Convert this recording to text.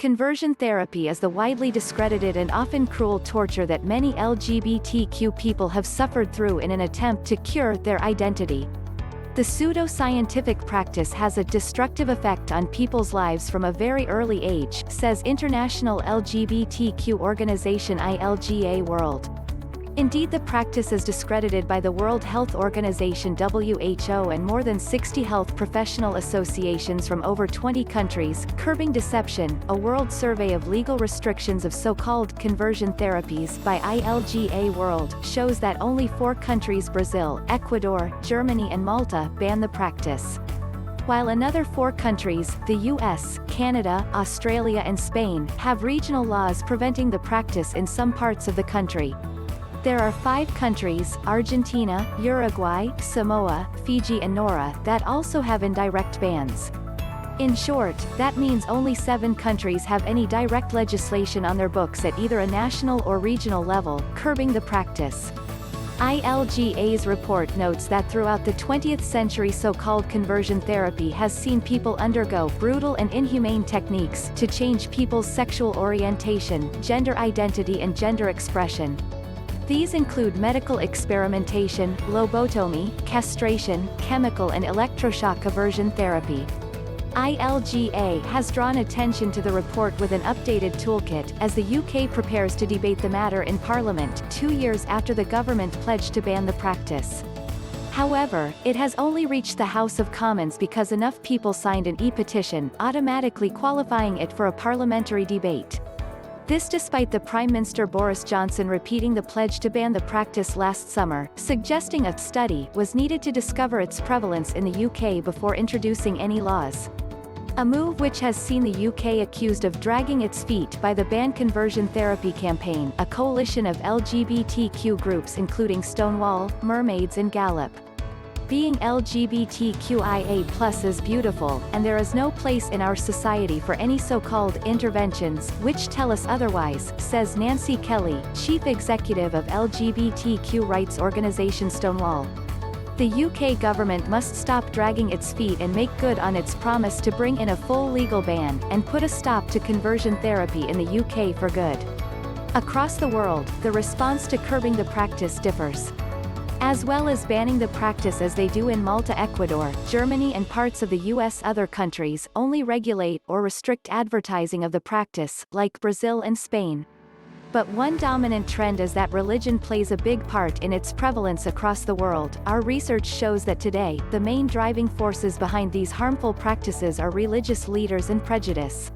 Conversion therapy is the widely discredited and often cruel torture that many LGBTQ people have suffered through in an attempt to cure their identity. The pseudo-scientific practice has a destructive effect on people's lives from a very early age, says international LGBTQ organization ILGA World. Indeed, the practice is discredited by the World Health Organization (WHO) and more than 60 health professional associations from over 20 countries. Curbing Deception, a world survey of legal restrictions of so-called conversion therapies by ILGA World, shows that only 4 countries, Brazil, Ecuador, Germany and Malta, ban the practice. While another 4 countries, the US, Canada, Australia and Spain, have regional laws preventing the practice in some parts of the country. There are 5 countries, Argentina, Uruguay, Samoa, Fiji and Naura, that also have indirect bans. In short, that means only 7 countries have any direct legislation on their books at either a national or regional level, curbing the practice. ILGA's report notes that throughout the 20th century so-called conversion therapy has seen people undergo brutal and inhumane techniques to change people's sexual orientation, gender identity and gender expression. These include medical experimentation, lobotomy, castration, chemical and electroshock aversion therapy. ILGA has drawn attention to the report with an updated toolkit, as the UK prepares to debate the matter in Parliament 2 years after the government pledged to ban the practice. However, it has only reached the House of Commons because enough people signed an e-petition, automatically qualifying it for a parliamentary debate. This despite the Primeminster Boris Johnson repeating the pledge to ban the practice last summer, suggesting a study was needed to discover its prevalence in the UK before introducing any laws. A move which has seen the UK accused of dragging its feet by the Ban Conversion Therapy campaign, a coalition of LGBTQ groups including Stonewall, Mermaids and Galop. Being LGBTQIA+ is beautiful, and there is no place in our society for any so-called interventions which tell us otherwise, says Nancy Kelley, Chief Executive of LGBTQ rights organisation Stonewall. The UK government must stop dragging its feet and make good on its promise to bring in a full legal ban, and put a stop to conversion therapy in the UK for good. Across the world, the response to curbing the practice differs. As well as banning the practice as they do in Malta Ecuador, Germany and parts of the US, other countries only regulate or restrict advertising of the practice, like Brazil and Spain. But one dominant trend is that religion plays a big part in its prevalence across the world. Our research shows that today, the main driving forces behind these harmful practices are religious leaders and prejudice.